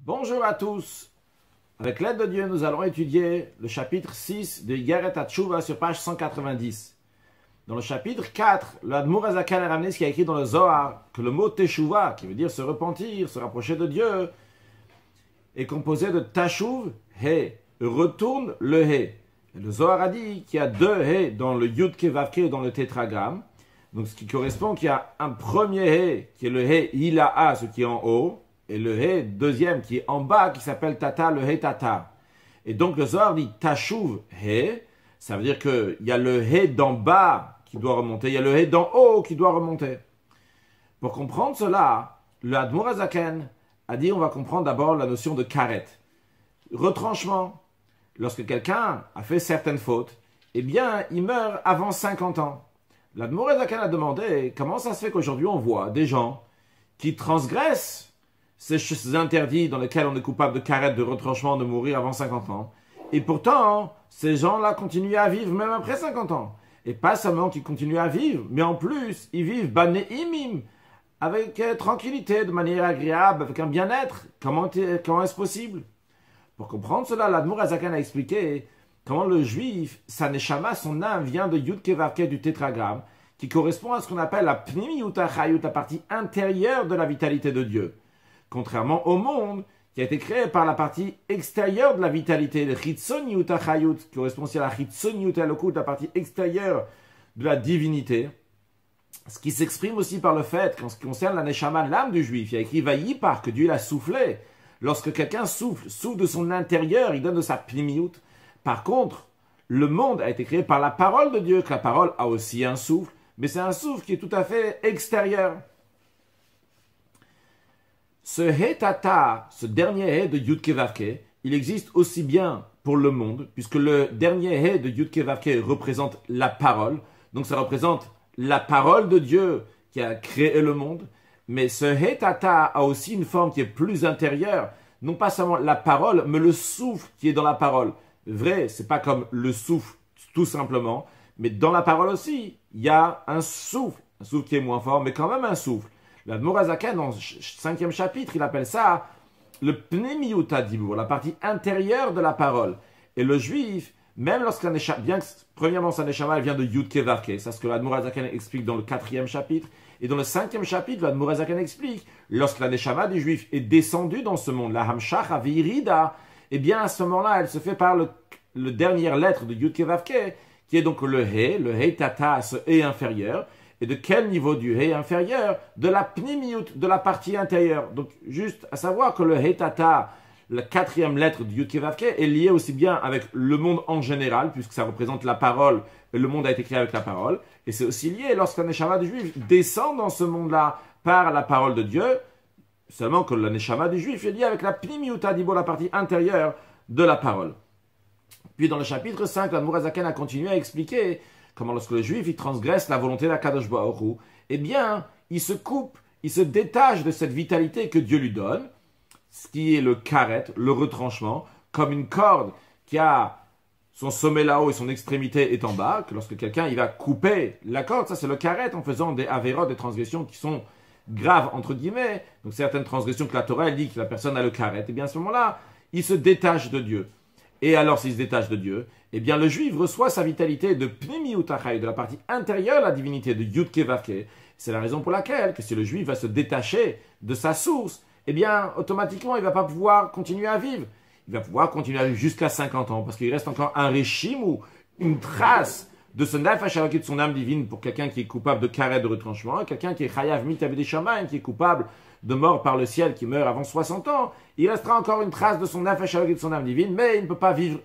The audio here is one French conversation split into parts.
Bonjour à tous. Avec l'aide de Dieu, nous allons étudier le chapitre 6 de Igeret HaTshuva sur page 190. Dans le chapitre 4, le Admour HaZaken a ramené ce qui a écrit dans le Zohar, que le mot Teshuva, qui veut dire se repentir, se rapprocher de Dieu, est composé de Tashuv, He, retourne le He. Et le Zohar a dit qu'il y a deux He dans le Yud Kevavke et dans le tétragramme. Donc ce qui correspond qu'il y a un premier He, qui est le He Ilaha, ce qui est en haut, et le He deuxième qui est en bas, qui s'appelle Tata, le He Tata. Et donc le Zohar dit Tashuv He, ça veut dire qu'il y a le He d'en bas qui doit remonter, il y a le He d'en haut qui doit remonter. Pour comprendre cela, le Admour HaZaken a dit on va comprendre d'abord la notion de karet. Retranchement. Lorsque quelqu'un a fait certaines fautes, eh bien il meurt avant 50 ans. L'Admour HaZaken a demandé comment ça se fait qu'aujourd'hui on voit des gens qui transgressent ces interdits dans lesquels on est coupable de karet, de retranchement, de mourir avant 50 ans. Et pourtant, ces gens-là continuent à vivre même après 50 ans. Et pas seulement qu'ils continuent à vivre, mais en plus, ils vivent banéimim, avec tranquillité, de manière agréable, avec un bien-être. Comment est-ce possible? Pour comprendre cela, l'Admour HaZaken a expliqué comment le juif, sa neshama, son âme, vient de Yud Kevavke du tétragramme, qui correspond à ce qu'on appelle la pnimiyut hachayut, la partie intérieure de la vitalité de Dieu. Contrairement au monde, qui a été créé par la partie extérieure de la vitalité, le chitzoniut hachayut, qui correspond aussi à la chitzoniut halokut, la partie extérieure de la divinité, ce qui s'exprime aussi par le fait, en ce qui concerne la neshama, l'âme du juif, il y a écrit Vayipar, que Dieu l'a soufflé. Lorsque quelqu'un souffle de son intérieur, il donne de sa pnimiyut. Par contre, le monde a été créé par la parole de Dieu, que la parole a aussi un souffle, mais c'est un souffle qui est tout à fait extérieur. Ce He Tata, ce dernier He de Yud Kevavke, il existe aussi bien pour le monde, puisque le dernier He de Yud Kevavke représente la parole, donc ça représente la parole de Dieu qui a créé le monde, mais ce He Tata a aussi une forme qui est plus intérieure, non pas seulement la parole, mais le souffle qui est dans la parole. Vrai, c'est pas comme le souffle, tout simplement, mais dans la parole aussi, il y a un souffle qui est moins fort, mais quand même un souffle. L'Admour HaZaken, dans le 5e chapitre, il appelle ça le pnimiyut hadibur, la partie intérieure de la parole. Et le juif, même lorsqu'un neshama, bien que premièrement sa neshama vient de Yud Kevavke, c'est ce que l'Admour HaZaken explique dans le 4e chapitre, et dans le 5e chapitre, l'Admour HaZaken explique, lorsque la neshama du juif est descendue dans ce monde, la hamshach avirida, eh bien à ce moment-là, elle se fait par le dernière lettre de Yud Kevavke, qui est donc le He Tata, ce He inférieur. Et de quel niveau du He inférieur? De la pnimiyut, de la partie intérieure. Donc, juste à savoir que le He Tata, la 4e lettre du Yud Kevavke, est liée aussi bien avec le monde en général, puisque ça représente la parole, et le monde a été créé avec la parole. Et c'est aussi lié lorsqu'un neshama du juif descend dans ce monde-là par la parole de Dieu, seulement que le neshama du juif est lié avec la pnimiyut hadibur, la partie intérieure de la parole. Puis dans le chapitre 5, l'Admour HaZaken a continué à expliquer comment lorsque le juif il transgresse la volonté d'Akadosh Baruch Hu, eh bien, il se coupe, il se détache de cette vitalité que Dieu lui donne, ce qui est le karet, le retranchement, comme une corde qui a son sommet là-haut et son extrémité est en bas, que lorsque quelqu'un il va couper la corde, ça c'est le karet en faisant des avérot, des transgressions qui sont graves entre guillemets, donc certaines transgressions que la Torah elle dit que la personne a le karet, et bien à ce moment-là, il se détache de Dieu. Et alors, s'il se détache de Dieu, eh bien, le juif reçoit sa vitalité de pnimiyut hachayut, de la partie intérieure de la divinité, de Yud Kevavke. C'est la raison pour laquelle, que si le juif va se détacher de sa source, eh bien, automatiquement, il ne va pas pouvoir continuer à vivre. Il va pouvoir continuer à vivre jusqu'à 50 ans, parce qu'il reste encore un réchim ou une trace de ce nefesh halakut, de son âme divine, pour quelqu'un qui est coupable de karet, de retranchement, et quelqu'un qui est chayav mitavidei shamayim, qui est coupable de mort par le ciel, qui meurt avant 60 ans, il restera encore une trace de son nefesh halakut, de son âme divine, mais il ne peut pas vivre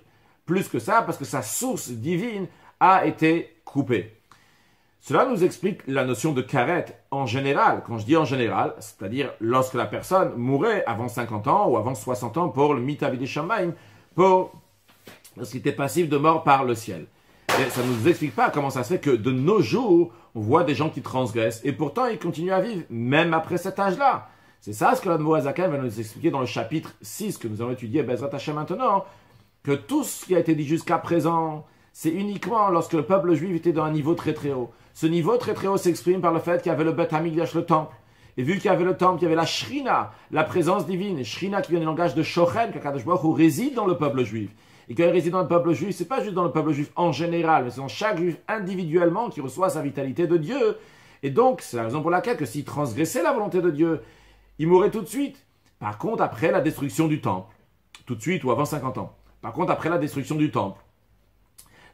plus que ça, parce que sa source divine a été coupée. Cela nous explique la notion de karet en général. Quand je dis en général, c'est-à-dire lorsque la personne mourait avant 50 ans ou avant 60 ans pour le mitavidei shamayim, pour ce qui était passif de mort par le ciel. Et ça ne nous explique pas comment ça se fait que de nos jours, on voit des gens qui transgressent et pourtant ils continuent à vivre, même après cet âge-là. C'est ça ce que l'Admour HaZaken va nous expliquer dans le chapitre 6 que nous allons étudier Bezrat Hashem maintenant, que tout ce qui a été dit jusqu'à présent, c'est uniquement lorsque le peuple juif était dans un niveau très très haut. Ce niveau très très haut s'exprime par le fait qu'il y avait le Beth Hamikdash, le temple. Et vu qu'il y avait le temple, il y avait la Shrina, la présence divine. Shrina qui vient du langage de Shochen, qu'Akadosh Baruch Hu réside dans le peuple juif. Et quand il réside dans le peuple juif, c'est pas juste dans le peuple juif en général, mais c'est dans chaque juif individuellement qui reçoit sa vitalité de Dieu. Et donc, c'est la raison pour laquelle que s'il transgressait la volonté de Dieu, il mourrait tout de suite. Par contre, après la destruction du temple, tout de suite ou avant 50 ans. Par contre, après la destruction du temple,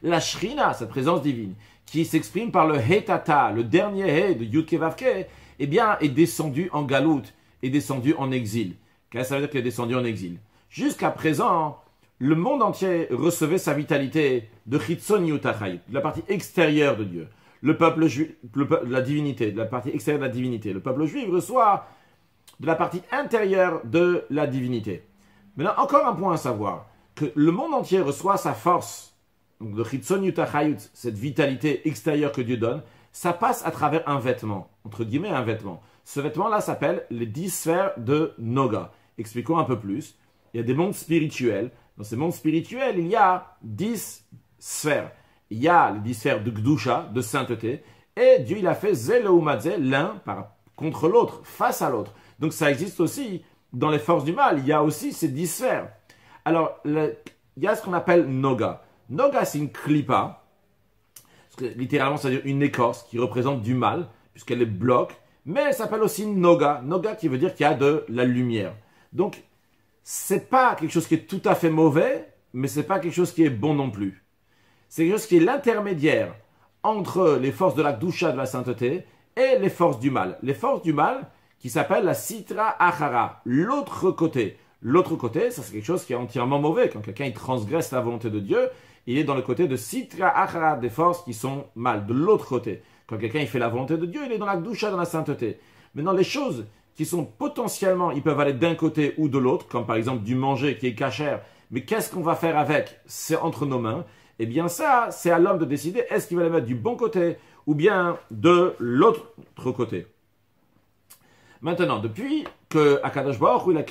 la Shrina, cette présence divine, qui s'exprime par le Hetata, le dernier He de Yud Ke Vav Ke, eh bien, est descendue en galout, est descendue en exil. Qu'est-ce que ça veut dire qu'elle est descendue en exil? Jusqu'à présent, le monde entier recevait sa vitalité de Chitzon Yutachayut, de la partie extérieure de Dieu. Le peuple juif, la divinité, de la partie extérieure de la divinité. Le peuple juif reçoit de la partie intérieure de la divinité. Maintenant, encore un point à savoir, que le monde entier reçoit sa force, donc de Chitzon Yutachayut, cette vitalité extérieure que Dieu donne, ça passe à travers un vêtement, entre guillemets un vêtement. Ce vêtement-là s'appelle les 10 sphères de Noga. Expliquons un peu plus. Il y a des mondes spirituels. Dans ces mondes spirituels, il y a 10 sphères. Il y a les 10 sphères de Gdusha, de sainteté, et Dieu il a fait Zeleumadze, l'un contre l'autre, face à l'autre. Donc ça existe aussi dans les forces du mal, il y a aussi ces 10 sphères. Alors, il y a ce qu'on appelle Noga. Noga, c'est une klipa, littéralement, c'est-à-dire une écorce qui représente du mal, puisqu'elle est bloc, mais elle s'appelle aussi Noga. Noga qui veut dire qu'il y a de la lumière. Donc, c'est pas quelque chose qui est tout à fait mauvais, mais c'est pas quelque chose qui est bon non plus. C'est quelque chose qui est l'intermédiaire entre les forces de la Gdusha, de la sainteté, et les forces du mal. Les forces du mal qui s'appellent la Sitra Achara, l'autre côté. L'autre côté, ça c'est quelque chose qui est entièrement mauvais. Quand quelqu'un il transgresse la volonté de Dieu, il est dans le côté de Sitra Achara, des forces qui sont mal, de l'autre côté. Quand quelqu'un il fait la volonté de Dieu, il est dans la Gdusha, dans la sainteté. Maintenant, les choses qui sont potentiellement, ils peuvent aller d'un côté ou de l'autre, comme par exemple du manger qui est cachère, mais qu'est-ce qu'on va faire avec? C'est entre nos mains. Eh bien ça, c'est à l'homme de décider, est-ce qu'il va les mettre du bon côté ou bien de l'autre côté. Maintenant, depuis que Akadosh Baruch Hu il a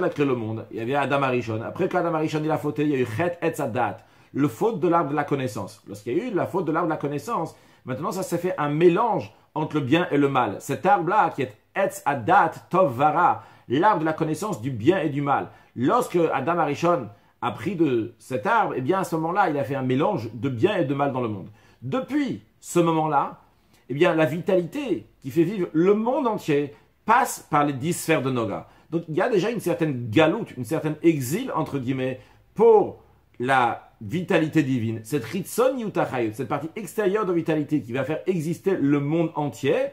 créé le monde, il y avait Adam Arishon. Après qu'Adam Arishon il a fauté, il y a eu Chet Etz Hadat, le faute de l'arbre de la connaissance. Lorsqu'il y a eu la faute de l'arbre de la connaissance, maintenant ça s'est fait un mélange entre le bien et le mal. Cet arbre-là qui est Etz Hadat Tov Vara, l'arbre de la connaissance du bien et du mal. Lorsque Adam Arishon a pris de cet arbre, eh bien à ce moment-là, il a fait un mélange de bien et de mal dans le monde. Depuis ce moment-là, eh bien la vitalité qui fait vivre le monde entier passe par les 10 sphères de Noga. Donc il y a déjà une certaine galoute, une certaine exil, entre guillemets, pour la vitalité divine. Cette Ritson Yutachayut, cette partie extérieure de vitalité qui va faire exister le monde entier,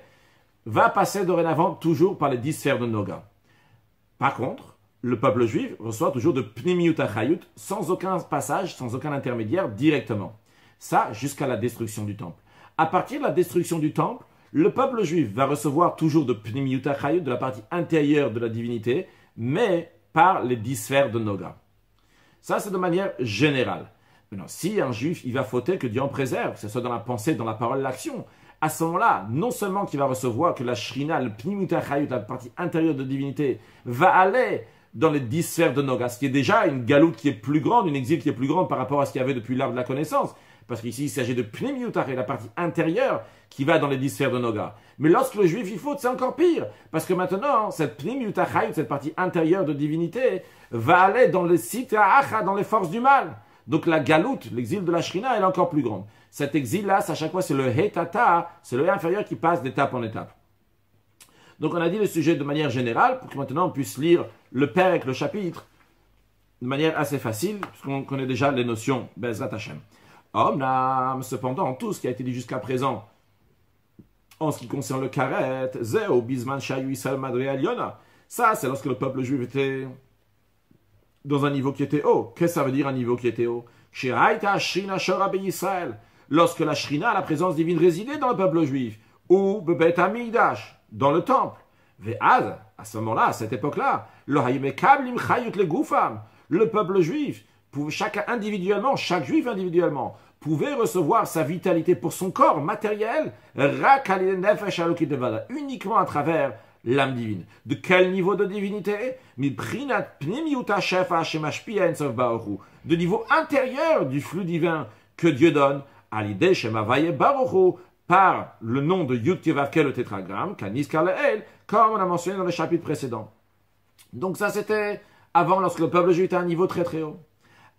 va passer dorénavant toujours par les 10 sphères de Noga. Par contre, le peuple juif reçoit toujours de Pnimi Yutachayut sans aucun passage, sans aucun intermédiaire, directement. Ça, jusqu'à la destruction du temple. À partir de la destruction du temple, le peuple juif va recevoir toujours de Pnimi Yutachayut, de la partie intérieure de la divinité, mais par les 10 sphères de Noga. Ça, c'est de manière générale. Maintenant, si un juif, il va fauter, que Dieu en préserve, que ce soit dans la pensée, dans la parole, l'action, à ce moment-là, non seulement qu'il va recevoir que la Shrina, le Pnimi Yutachayut, la partie intérieure de la divinité, va aller dans les 10 sphères de Noga, ce qui est déjà une galoute qui est plus grande, une exil qui est plus grande par rapport à ce qu'il y avait depuis l'arbre de la connaissance. Parce qu'ici, il s'agit de Pnimi Yutachayut, la partie intérieure qui va dans les 10 sphères de Noga. Mais lorsque le juif il faute, c'est encore pire. Parce que maintenant, cette Pnimi Yutachayut, cette partie intérieure de divinité, va aller dans les Sitra Acha, dans les forces du mal. Donc la galoute, l'exil de la Shrina, elle est encore plus grande. Cet exil-là, à chaque fois, c'est le Hetata, c'est le inférieur qui passe d'étape en étape. Donc on a dit le sujet de manière générale, pour que maintenant on puisse lire le Père avec le chapitre de manière assez facile, puisqu'on connaît déjà les notions Bezrat Hashem. Omnam, cependant, tout ce qui a été dit jusqu'à présent, en ce qui concerne le Karet, Zeo Bisman Shayu Israël Madre Aliona, ça c'est lorsque le peuple juif était dans un niveau qui était haut. Qu'est-ce que ça veut dire un niveau qui était haut? Lorsque la Shrina, la présence divine, résidait dans le peuple juif, ou Bebet Amigdash, dans le temple. Ve'ad, à ce moment-là, à cette époque-là, le peuple juif, chacun individuellement, chaque juif individuellement, pouvait recevoir sa vitalité pour son corps matériel, uniquement à travers l'âme divine. De quel niveau de divinité? De niveau intérieur du flux divin que Dieu donne, à l'idée Shemavaye Baruchu, par le nom de Yud Kevavke, le tétragramme, Kaniskar Le'el, comme on a mentionné dans le chapitre précédent. Donc ça c'était avant, lorsque le peuple juif était à un niveau très très haut.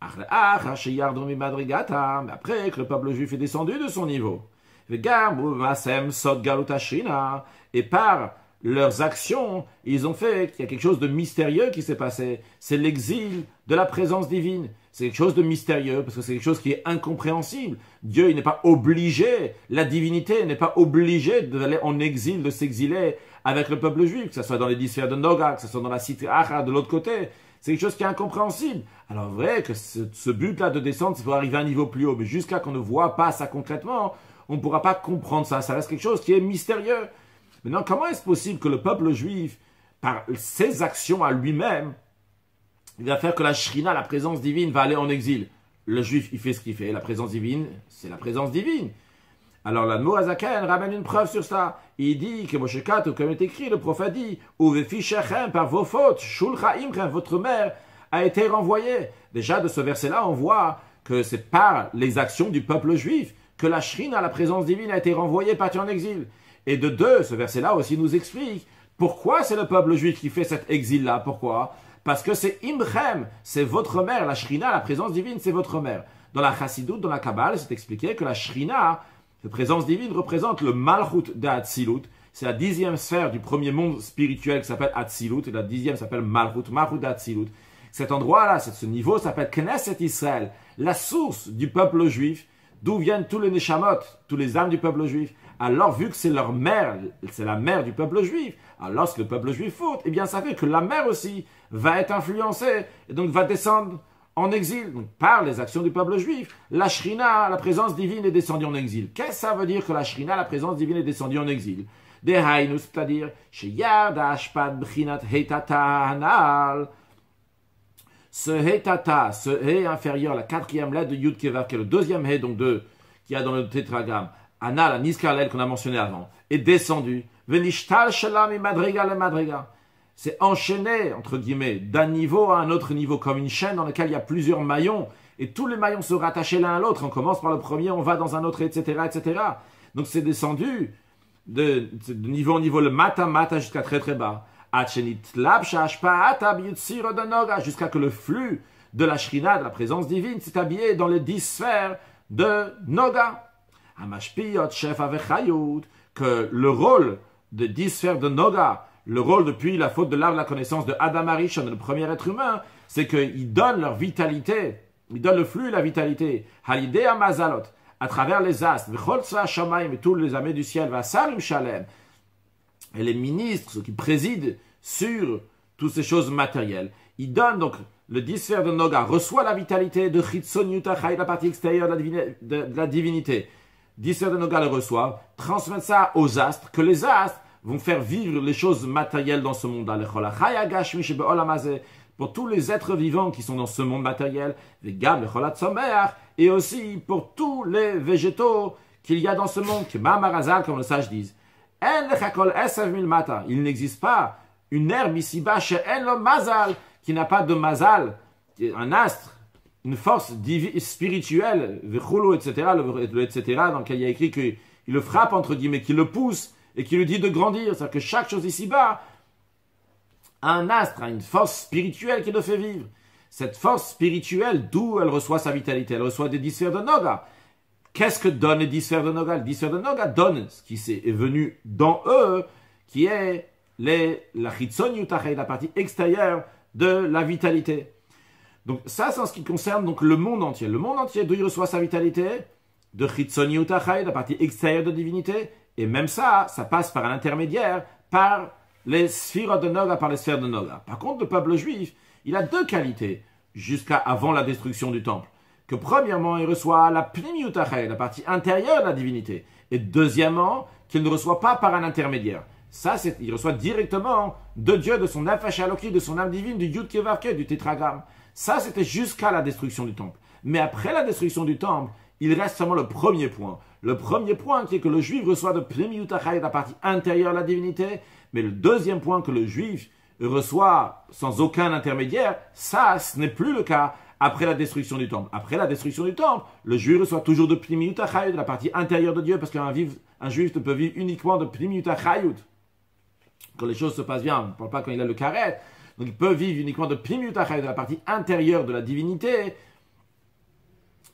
Mais après que le peuple juif est descendu de son niveau, et par leurs actions, ils ont fait qu'il y a quelque chose de mystérieux qui s'est passé. C'est l'exil de la présence divine. C'est quelque chose de mystérieux parce que c'est quelque chose qui est incompréhensible. Dieu, il n'est pas obligé, la divinité n'est pas obligée d'aller en exil, de s'exiler avec le peuple juif, que ce soit dans les 10 sphères de Noga, que ce soit dans la cité Acha de l'autre côté. C'est quelque chose qui est incompréhensible. Alors vrai que ce but-là de descendre, c'est pour arriver à un niveau plus haut, mais jusqu'à qu'on ne voit pas ça concrètement, on ne pourra pas comprendre ça. Ça reste quelque chose qui est mystérieux. Maintenant, comment est-ce possible que le peuple juif, par ses actions à lui-même, il va faire que la Shrina, la présence divine, va aller en exil? Le juif, il fait ce qu'il fait. La présence divine, c'est la présence divine. Alors, l'Admour Azaken ramène une preuve sur ça. Il dit que Moshe Kat, comme est écrit, le prophète dit, Uvefishechem, par vos fautes, Shulcha Imchem, votre mère a été renvoyée. Déjà, de ce verset-là, on voit que c'est par les actions du peuple juif que la Shrina, la présence divine, a été renvoyée, partie en exil. Et de deux, ce verset-là aussi nous explique pourquoi c'est le peuple juif qui fait cet exil-là. Pourquoi? Parce que c'est Imchem, c'est votre mère. La Shrina, la présence divine, c'est votre mère. Dans la Chassidut, dans la Kabbale, c'est expliqué que la Shrina, cette présence divine, représente le Malchut d'Atsilut. C'est la 10e sphère du premier monde spirituel qui s'appelle Atsilut, et la 10e s'appelle Malchut, Malchut d'Atsilut. Cet endroit-là, ce niveau s'appelle Knesset Israël, la source du peuple juif, d'où viennent tous les Neshamot, tous les âmes du peuple juif. Alors, vu que c'est leur mère, c'est la mère du peuple juif, alors lorsque le peuple juif faute, eh bien ça fait que la mère aussi va être influencée, et donc va descendre en exil. Donc, par les actions du peuple juif, la Shrina, la présence divine, est descendue en exil. Qu'est-ce que ça veut dire que la Shrina, la présence divine, est descendue en exil? Des haïnus, c'est-à-dire, chez Yarda Ashpad Bchinat Heitata Hanal. Ce Heitata, ce He inférieur, la 4e lettre de Yud Kevav, qui est le 2e He, donc qui y a dans le tétragramme, Anal, la Niskarlel qu'on a mentionné avant, est descendu. Venishtal Shalami Madriga le Madriga. C'est enchaîné, entre guillemets, d'un niveau à un autre niveau, comme une chaîne dans laquelle il y a plusieurs maillons, et tous les maillons se rattachent l'un à l'autre. On commence par le premier, on va dans un autre, etc., etc. Donc c'est descendu de niveau en niveau, le mata jusqu'à très très bas. Jusqu'à que le flux de la Shrina, de la présence divine, s'est habillé dans les 10 sphères de Noga. Que le rôle de 10 sphères de Noga, le rôle depuis la faute de l'arbre de la connaissance de Adam Arishon, le premier être humain, c'est qu'ils donnent leur vitalité, ils donnent le flux et la vitalité, Halidea Mazalot, à travers les astres, et tous les armées du ciel, Vasalim Shalem, et les ministres, ceux qui président sur toutes ces choses matérielles. Ils donnent donc le 10 sphères de Noga, reçoit la vitalité de Chitzon Yutachai, la partie extérieure de la divinité. 10 sphères de Noga le reçoivent, transmettent ça aux astres, que les astres vont faire vivre les choses matérielles dans ce monde-là. Pour tous les êtres vivants qui sont dans ce monde matériel, et aussi pour tous les végétaux qu'il y a dans ce monde, comme le sage disent. Il n'existe pas une herbe ici-bas chez El Mazal, qui n'a pas de Mazal, un astre, une force spirituelle, etc., dans lequel il y a écrit qu'il le frappe, entre guillemets, qu'il le pousse, et qui lui dit de grandir. C'est-à-dire que chaque chose ici-bas a un astre, a une force spirituelle qui le fait vivre. Cette force spirituelle, d'où elle reçoit sa vitalité? Elle reçoit des 10 sphères de Noga. Qu'est-ce que donnent les 10 sphères de Noga? Les 10 sphères de Noga donnent ce qui est venu dans eux, qui est la Chitzon Yutachai, la partie extérieure de la vitalité. Donc ça, c'est en ce qui concerne donc, le monde entier. Le monde entier, d'où il reçoit sa vitalité? De Chitzon Yutachai, la partie extérieure de divinité. Et même ça passe par un intermédiaire, par les sphères de Noga, par les sphères de Noga. Par contre, le peuple juif, il a deux qualités, jusqu'à avant la destruction du temple. Que premièrement, il reçoit la Pnim Yutachai, la partie intérieure de la divinité. Et deuxièmement, qu'il ne reçoit pas par un intermédiaire. Ça, il reçoit directement de Dieu, de son Nefesh Eloki, de son âme divine, du Yud Kevavke, du tétragramme. Ça, c'était jusqu'à la destruction du temple. Mais après la destruction du temple, il reste seulement le premier point. Le premier point qui est que le juif reçoit de Pnim Yutachai, la partie intérieure de la divinité. Mais le deuxième point que le juif reçoit sans aucun intermédiaire, ça, ce n'est plus le cas après la destruction du temple. Après la destruction du temple, le juif reçoit toujours de Pnimiut Achayut, de la partie intérieure de Dieu, parce qu'un juif ne peut vivre uniquement de Pnimiut Achayut. Quand les choses se passent bien, on ne parle pas quand il a le karet, donc il peut vivre uniquement de Pnimiut Achayut, de la partie intérieure de la divinité,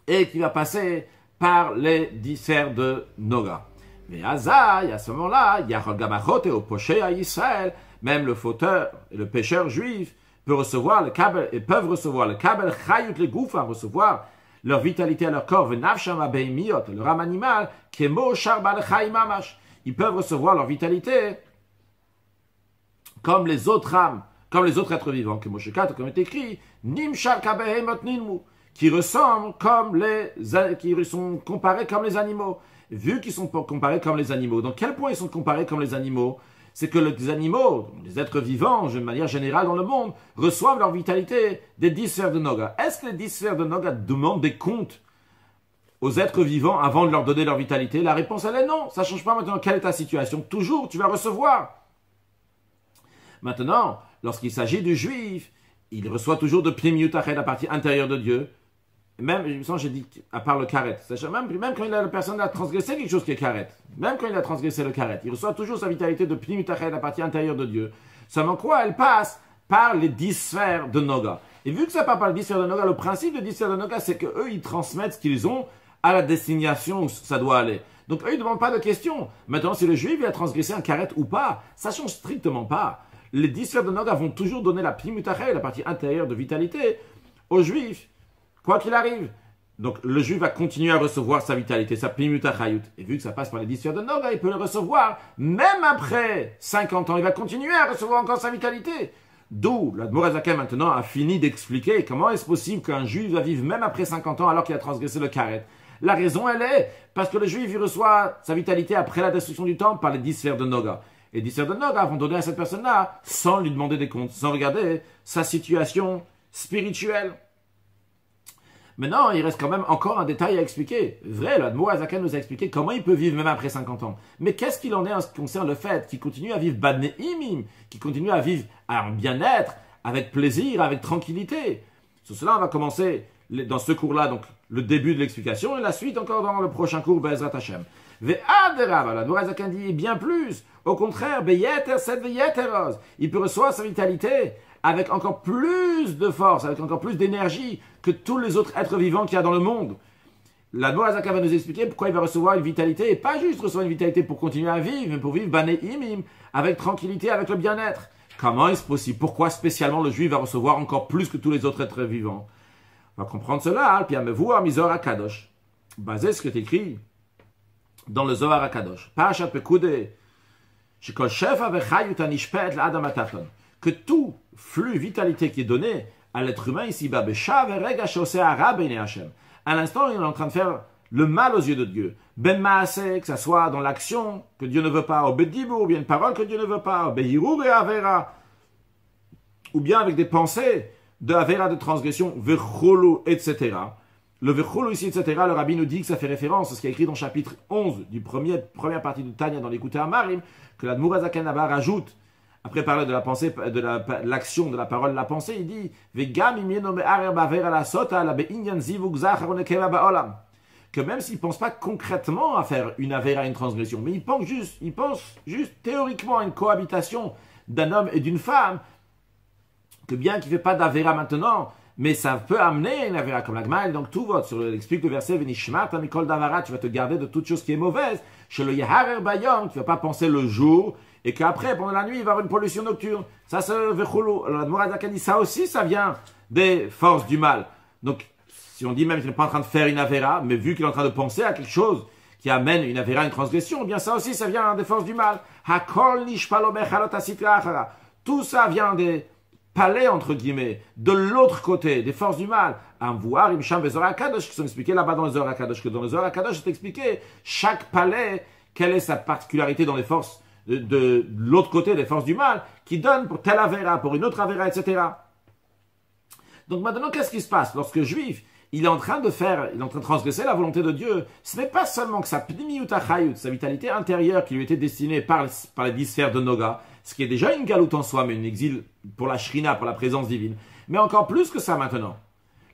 et qui va passer par les 10 sphères de Noga. Mais Azaï, à ce moment-là, Yachol Gamachot et au Poché à Israël, même le fauteur et le pécheur juif peuvent recevoir le kabel chayut le goufa, recevoir leur vitalité à leur corps, venavsham abeimiot, leur âme animale, kemo sharbal chayim mamash. Ils peuvent recevoir leur vitalité comme les autres âmes, comme les autres êtres vivants, comme est écrit, nimshar kabehemot nilmu, qui ressemblent qui sont comparés comme les animaux. Vu qu'ils sont comparés comme les animaux, dans quel point ils sont comparés comme les animaux? C'est que les animaux, les êtres vivants, de manière générale dans le monde, reçoivent leur vitalité des 10 sphères de Noga. Est-ce que les 10 sphères de Noga demandent des comptes aux êtres vivants avant de leur donner leur vitalité? La réponse, elle est non. Ça ne change pas maintenant quelle est ta situation. Toujours, tu vas recevoir. Maintenant, lorsqu'il s'agit du juif, il reçoit toujours de Pnimiut Achayut, la partie intérieure de Dieu. Même, j'ai dit, à part le karet. Même quand la personne a transgressé quelque chose qui est karet. Même quand il a transgressé le karet. Il reçoit toujours sa vitalité de Pnimiut Achayut, la partie intérieure de Dieu. Seulement quoi? Elle passe par les 10 sphères de Noga. Et vu que ça passe par les 10 sphères de Noga, le principe des 10 sphères de Noga, c'est qu'eux, ils transmettent ce qu'ils ont à la destination où ça doit aller. Donc eux, ils ne demandent pas de questions. Maintenant, si le juif il a transgressé un karet ou pas, ça ne change strictement pas. Les 10 sphères de Noga vont toujours donner la Pnimiut Achayut, la partie intérieure de vitalité, aux juifs. Quoi qu'il arrive. Donc, le juif va continuer à recevoir sa vitalité, sa Pnimiut Achayut. Et vu que ça passe par les 10 sphères de Noga, il peut le recevoir même après 50 ans. Il va continuer à recevoir encore sa vitalité. D'où, l'Admor HaZaken maintenant a fini d'expliquer comment est-ce possible qu'un juif va vivre même après 50 ans alors qu'il a transgressé le karet. La raison, elle est parce que le juif, il reçoit sa vitalité après la destruction du temple par les 10 sphères de Noga. Et les 10 sphères de Noga vont donner à cette personne-là sans lui demander des comptes, sans regarder sa situation spirituelle. Maintenant, il reste quand même encore un détail à expliquer. Vrai, l'Admor HaZaken nous a expliqué comment il peut vivre même après 50 ans. Mais qu'est-ce qu'il en est en ce qui concerne le fait qu'il continue à vivre Badneimim, qu'il continue à vivre en bien-être, avec plaisir, avec tranquillité? Sur cela, on va commencer dans ce cours-là, donc le début de l'explication, et la suite encore dans le prochain cours, Be'ezrat Hashem. Ve'aderav, l'Admor HaZaken dit bien plus. Au contraire, Be'yeter set ve'yeteroz. Il peut recevoir sa vitalité avec encore plus de force, avec encore plus d'énergie que tous les autres êtres vivants qu'il y a dans le monde. L'Admor HaZaken va nous expliquer pourquoi il va recevoir une vitalité, et pas juste recevoir une vitalité pour continuer à vivre, mais pour vivre Baneimim, avec tranquillité, avec le bien-être. Comment est-ce possible? Pourquoi spécialement le juif va recevoir encore plus que tous les autres êtres vivants? On va comprendre cela, puis à me voir, Zohar HaKadosh. Basé sur ce qui est écrit dans le Zohar HaKadosh. Parashat Pekudei, Shekol Shefa Vechayut Anishpet l'Adam HaTachton. Que tout flux vitalité qui est donné à l'être humain ici-bas, à l'instant, il est en train de faire le mal aux yeux de Dieu. Ben maaseh, que ce soit dans l'action que Dieu ne veut pas, ou bedibur, ou bien une parole que Dieu ne veut pas, behirur et avera, ou bien avec des pensées de avera, de transgression, vechulu, etc. Le vechulu ici, etc., le rabbi nous dit que ça fait référence à ce qui est écrit dans le chapitre 11 du première partie de Tanya dans l'Écouté Amarim, que l'Admor HaZaken rajoute. Après parler de la pensée, de l'action, de la parole, de la pensée, il dit que même s'il ne pense pas concrètement à faire une avera, une transgression, mais il pense juste théoriquement à une cohabitation d'un homme et d'une femme, que bien qu'il ne fait pas d'avera maintenant, mais ça peut amener une avera comme la Gmaïl, donc tout vote, explique le verset Venishmat Mikol Davara, tu vas te garder de toute chose qui est mauvaise, chez le Yaharer Bayom, tu ne vas pas penser le jour, et qu'après, pendant la nuit, il va y avoir une pollution nocturne. Ça, c'est Vechulu. Alors, l'Admor HaZaken dit, ça aussi, ça vient des forces du mal. Donc, si on dit même qu'il n'est pas en train de faire une avera, mais vu qu'il est en train de penser à quelque chose qui amène une avera, une transgression, eh bien ça aussi, ça vient des forces du mal. Hakol nishpalo bechalot asitra achara. Tout ça vient des palais, entre guillemets, de l'autre côté, des forces du mal. Un voir, Imsham Zohar HaKadosh, qui sont expliqués là-bas dans le Zohar HaKadosh, que dans le Zohar HaKadosh, c'est expliqué chaque palais, quelle est sa particularité dans les forces de l'autre côté des forces du mal, qui donnent pour telle avera, pour une autre avera, etc. Donc maintenant, qu'est-ce qui se passe? Lorsque le juif, il est en train de transgresser la volonté de Dieu, ce n'est pas seulement que sa Pnimiut Achayut, sa vitalité intérieure qui lui était destinée par les 10 sphères de Noga, ce qui est déjà une galoute en soi, mais une exil pour la Shrina, pour la présence divine, mais encore plus que ça maintenant.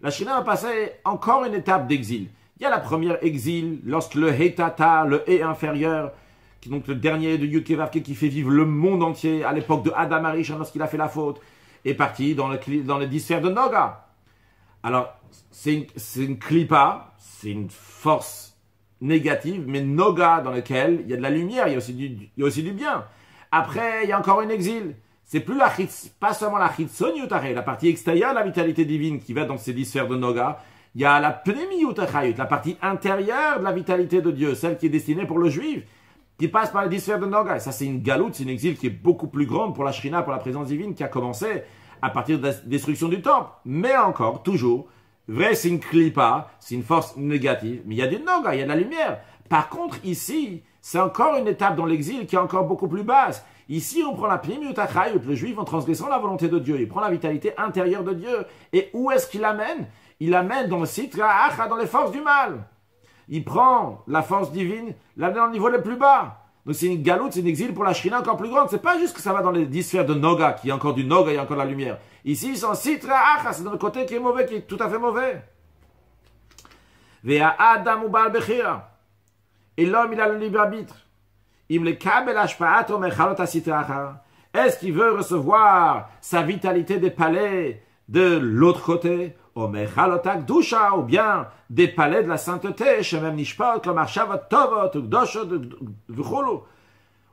la Shrina va passer encore une étape d'exil. Il y a la première exil, lorsque le Hetata, le He inférieur, qui est donc le dernier de Yud-Kevavke qui fait vivre le monde entier à l'époque de Adam Arishon lorsqu'il a fait la faute, est parti dans les 10 sphères de Noga. Alors, c'est une klipa, c'est une force négative, mais Noga dans lequel il y a de la lumière, il y a aussi du bien. Après, il y a encore un exil. C'est plus pas seulement la Chitzon Yutare, la partie extérieure de la vitalité divine qui va dans ces 10 sphères de Noga. Il y a la Pnemi Yutachayut, la partie intérieure de la vitalité de Dieu, celle qui est destinée pour le juif, qui passe par les 10 sphères de Noga. Et ça, c'est une galoute, c'est un exil qui est beaucoup plus grande pour la Shrina, pour la présence divine, qui a commencé à partir de la destruction du temple. Mais encore, toujours, vrai, c'est une klipa, c'est une force négative, mais il y a du Noga, il y a de la lumière. Par contre, ici, c'est encore une étape dans l'exil qui est encore beaucoup plus basse. Ici, on prend la Pnimi Yutachayut, le juif en transgressant la volonté de Dieu. Il prend la vitalité intérieure de Dieu. Et où est-ce qu'il l'amène? Il l'amène dans le Sitra Acha, dans les forces du mal. Il prend la force divine, l'amène au niveau le plus bas. Donc c'est une galoute, c'est un exil pour la Shrina encore plus grande. C'est pas juste que ça va dans les 10 sphères de Noga, qu'il y a encore du Noga, il y a encore de la lumière. Ici, c'est en Sitra Acha, c'est dans le côté qui est mauvais, qui est tout à fait mauvais. Vea Adam ou Baal Bechira. Et l'homme, il a le libre arbitre. Est-ce qu'il veut recevoir sa vitalité des palais de l'autre côté, ou bien des palais de la sainteté,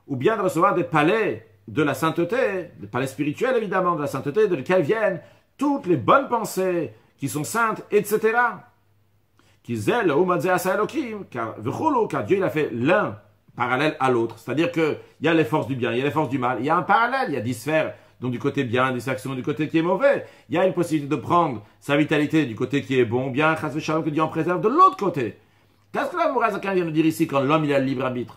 ou bien de recevoir des palais de la sainteté, des palais spirituels évidemment, de la sainteté, de lesquels viennent toutes les bonnes pensées qui sont saintes, etc. Car Dieu il a fait l'un parallèle à l'autre. C'est-à-dire qu'il y a les forces du bien, il y a les forces du mal, il y a un parallèle, il y a 10 sphères, donc du côté bien, 10 actions du côté qui est mauvais. Il y a une possibilité de prendre sa vitalité du côté qui est bon, bien, que Dieu en préserve de l'autre côté. Qu'est-ce que l'Admour HaZaken vient nous dire ici quand l'homme il a le libre arbitre?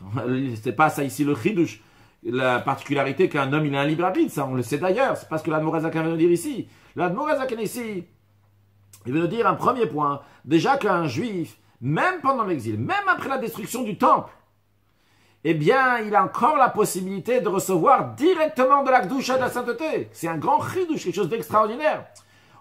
C'est pas ça ici le chidush, la particularité qu'un homme il a un libre arbitre, ça on le sait d'ailleurs, c'est pas ce que l'Admour HaZaken vient nous dire ici. L'Admour HaZaken ici, il veut nous dire un premier point, déjà qu'un juif, même pendant l'exil, même après la destruction du temple, eh bien, il a encore la possibilité de recevoir directement de la Kedusha de la sainteté. C'est un grand chidouche, quelque chose d'extraordinaire.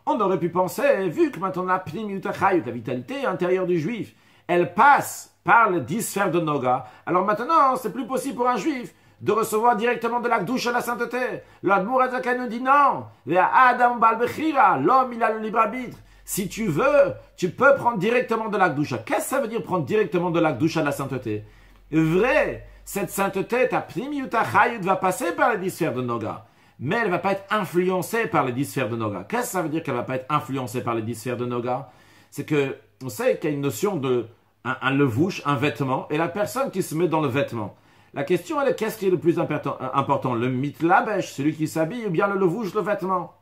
On aurait pu penser, vu que maintenant la Pnimi Yutachayut, la vitalité intérieure du juif, elle passe par les 10 sphères de Noga, alors maintenant, c'est plus possible pour un juif de recevoir directement de la Kedusha de la sainteté. L'Admour HaZaken nous dit non. Adam Baal Bechira, l'homme, il a le libre arbitre. Si tu veux, tu peux prendre directement de la Kedusha. Qu'est-ce que ça veut dire prendre directement de la Kedusha de la sainteté? Vrai, cette sainteté, ta Pnimi Yutachayut va passer par les 10 sphères de Noga, mais elle ne va pas être influencée par les 10 sphères de Noga. Qu'est-ce que ça veut dire qu'elle ne va pas être influencée par les 10 sphères de Noga? C'est que, on sait qu'il y a une notion de un levouche, un vêtement, et la personne qui se met dans le vêtement. La question, elle est, qu'est-ce qui est le plus important? Le mitlabesh, celui qui s'habille, ou bien le levouche, le vêtement?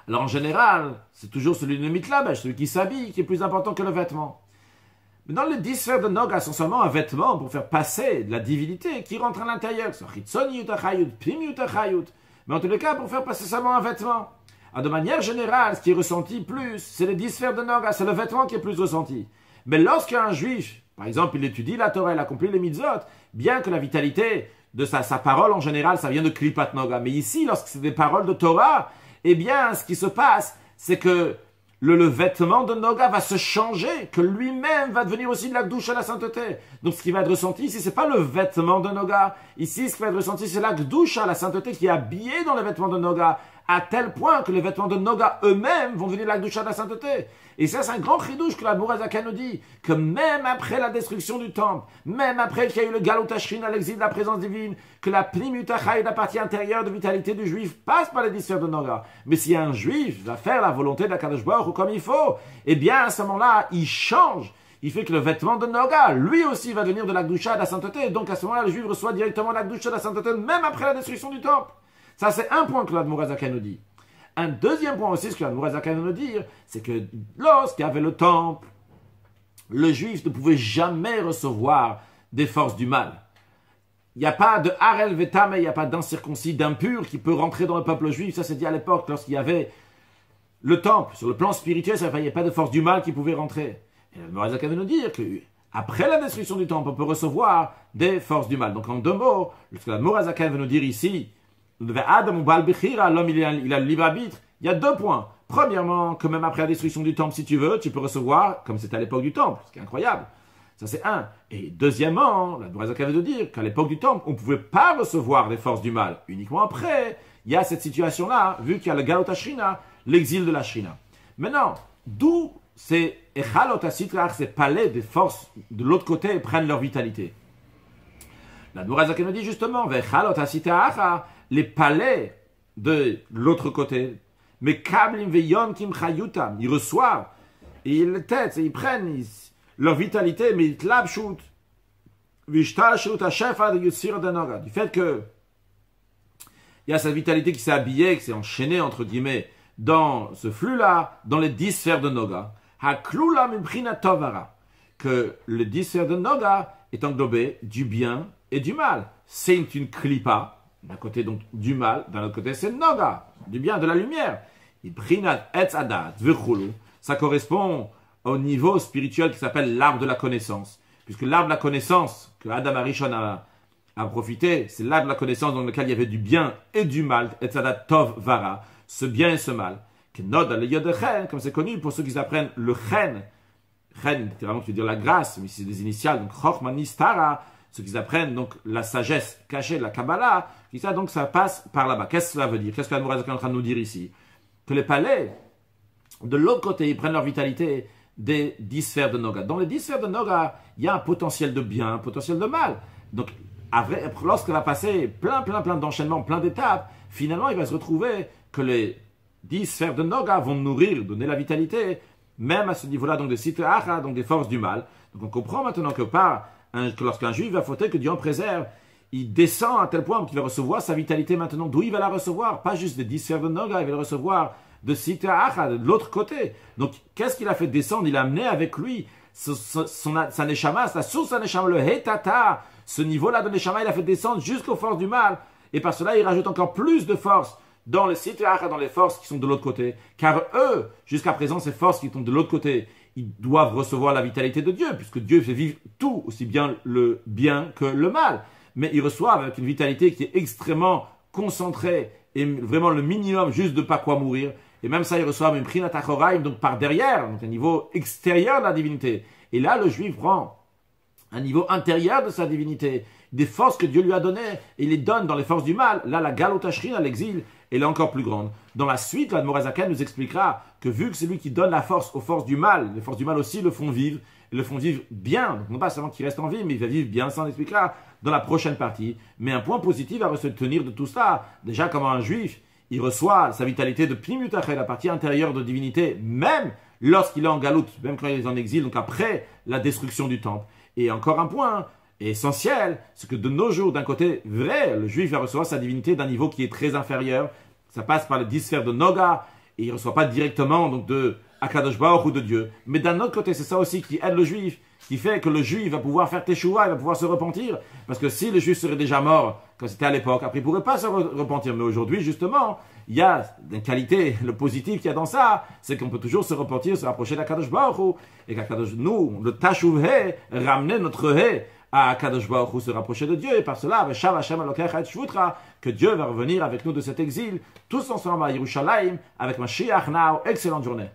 Alors en général, c'est toujours celui de mitlabesh, celui qui s'habille, qui est plus important que le vêtement. Mais dans les 10 sphères de Noga, sont seulement un vêtement pour faire passer de la divinité qui rentre à l'intérieur. Mais en tous les cas, pour faire passer seulement un vêtement. Alors, de manière générale, ce qui est ressenti plus, c'est les 10 sphères de Noga, c'est le vêtement qui est plus ressenti. Mais lorsqu'un juif, par exemple, il étudie la Torah, il accomplit les mitzvot, bien que la vitalité de sa parole en général, ça vient de Klipat Noga. Mais ici, lorsque c'est des paroles de Torah, eh bien, ce qui se passe, c'est que le vêtement de Noga va se changer, que lui-même va devenir aussi de la Kedusha, la sainteté. Donc ce qui va être ressenti ici, c'est pas le vêtement de Noga. Ici, ce qui va être ressenti, c'est la Kedusha, la sainteté qui est habillée dans les vêtements de Noga, à tel point que les vêtements de Noga eux-mêmes vont devenir la Kedusha, de la sainteté. Et ça, c'est un grand chidouche que l'Admour HaZaken nous dit, que même après la destruction du temple, même après qu'il y a eu le Galut HaShrina, l'exil de la présence divine, que la Pnimi Yutachayut, la partie intérieure de vitalité du juif, passe par les 10 sphères de Noga. Mais si un juif va faire la volonté de la Kadosh Baruch Hu comme il faut, eh bien, à ce moment-là, il change. Il fait que le vêtement de Noga, lui aussi, va devenir de la Kedusha, de la sainteté. Et donc, à ce moment-là, le juif reçoit directement la Kedusha, de la sainteté, même après la destruction du temple. Ça, c'est un point que l'Admour HaZaken nous dit. Un deuxième point aussi, ce que l'Admour HaZaken veut nous dire, c'est que lorsqu'il y avait le temple, le juif ne pouvait jamais recevoir des forces du mal. Il n'y a pas de Harel Vetame, il n'y a pas d'incirconcis, d'impur qui peut rentrer dans le peuple juif. Ça, c'est dit à l'époque, lorsqu'il y avait le temple. Sur le plan spirituel, ça, il n'y a pas de force du mal qui pouvait rentrer. Et l'Admour HaZaken veut nous dire que après la destruction du temple, on peut recevoir des forces du mal. Donc, en deux mots, ce que l'Admour HaZaken veut nous dire ici, l'homme il a le libre arbitre, Il y a 2 points. Premièrement, que même après la destruction du temple, si tu veux, tu peux recevoir, comme c'était à l'époque du temple, ce qui est incroyable. Ça, c'est un. Et deuxièmement, la Nourazakan veut dire qu'à l'époque du temple, on ne pouvait pas recevoir des forces du mal. Uniquement après, il y a cette situation-là, vu qu'il y a le Galot Ashrina, l'exil de la Shrina. Maintenant, d'où ces Echalot HaSitrach, ces palais des forces de l'autre côté prennent leur vitalité. La Nourazakan me dit justement, Echalot HaSitrach, les palais de l'autre côté, mais Kablim Veyon Kim Chayutam, ils reçoivent, et ils têtent, ils prennent leur vitalité, mais ils tlabshut, Vishtalshut HaShefa de Yutsir Danoga, du fait que il y a cette vitalité qui s'est habillée, qui s'est enchaînée, entre guillemets, dans ce flux-là, dans les 10 sphères de Noga. Haklula mimprina tovara. Que le 10 sphères de Noga est englobé du bien et du mal. C'est une klipa, d'un côté donc du mal, d'un autre côté c'est Noga, du bien, de la lumière. Imprinat etz adat vechulu. Ça correspond au niveau spirituel qui s'appelle l'arbre de la connaissance. Puisque l'arbre de la connaissance que Adam Arishon a profité, c'est l'arbre de la connaissance dans lequel il y avait du bien et du mal, etz adat tov vara, ce bien et ce mal. Comme c'est connu pour ceux qui apprennent le chen, chen littéralement qui veut dire la grâce, mais c'est des initiales, donc chokhma nistara, ceux qui apprennent donc la sagesse cachée de la Kabbalah, qui ça donc ça passe par là-bas. Qu'est-ce que cela veut dire? Qu'est-ce que la Nourazakan est en train de nous dire ici? Que les palais, de l'autre côté, ils prennent leur vitalité des 10 sphères de Noga. Dans les 10 sphères de Noga, il y a un potentiel de bien, un potentiel de mal. Donc, lorsqu'elle va passer plein d'enchaînements, plein d'étapes, finalement, il va se retrouver que les 10 sphères de Noga vont nourrir, donner la vitalité, même à ce niveau-là, donc des Sitra, donc des forces du mal. Donc on comprend maintenant que que lorsqu'un juif va fauter, que Dieu en préserve, il descend à tel point qu'il va recevoir sa vitalité maintenant. D'où il va la recevoir? Pas juste des 10 sphères de Noga, il va le recevoir de Sitra, de l'autre côté. Donc qu'est-ce qu'il a fait descendre? Il a amené avec lui sa Neshama, sa source sa Neshama, le Hetata. Ce niveau-là de Neshama, il a fait descendre jusqu'aux forces du mal. Et par cela, il rajoute encore plus de force dans les Sitra, dans les forces qui sont de l'autre côté. Car eux, jusqu'à présent, ces forces qui sont de l'autre côté, ils doivent recevoir la vitalité de Dieu, puisque Dieu fait vivre tout, aussi bien le bien que le mal. Mais ils reçoivent avec une vitalité qui est extrêmement concentrée et vraiment le minimum, juste de pas quoi mourir. Et même ça, ils reçoivent une prinat achoraim, donc par derrière, donc un niveau extérieur de la divinité. Et là, le juif prend un niveau intérieur de sa divinité, des forces que Dieu lui a données, et il les donne dans les forces du mal. Là, la Galot Ashrina, l'exil, elle est encore plus grande. Dans la suite, la Nourazakan nous expliquera que vu que c'est lui qui donne la force aux forces du mal, les forces du mal aussi le font vivre, et le font vivre bien. Donc non pas seulement qu'il reste en vie, mais il va vivre bien, ça on expliquera dans la prochaine partie. Mais un point positif à retenir de tout ça, déjà comment un juif, il reçoit sa vitalité de Pnimutachel, la partie intérieure de divinité, même lorsqu'il est en galoute, même quand il est en exil, donc après la destruction du temple. Et encore un point essentiel, c'est que de nos jours, d'un côté vrai, le juif va recevoir sa divinité d'un niveau qui est très inférieur. Ça passe par les 10 sphères de Noga, et il ne reçoit pas directement donc de Akadosh Baruch Hu de Dieu. Mais d'un autre côté, c'est ça aussi qui aide le juif, qui fait que le juif va pouvoir faire teshuva, il va pouvoir se repentir. Parce que si le juif serait déjà mort, quand c'était à l'époque, après il ne pourrait pas se repentir. Mais aujourd'hui, justement, il y a une qualité, le positif qu'il y a dans ça, c'est qu'on peut toujours se repentir, se rapprocher d'Akadosh Baruch Hu. Et qu'Akadosh, nous, le tashuv he, ramener notre he à Akadosh Baruch Hu, se rapprocher de Dieu. Et par cela, que Dieu va revenir avec nous de cet exil, tous ensemble à Yerushalayim, avec Mashiach now. Excellente journée.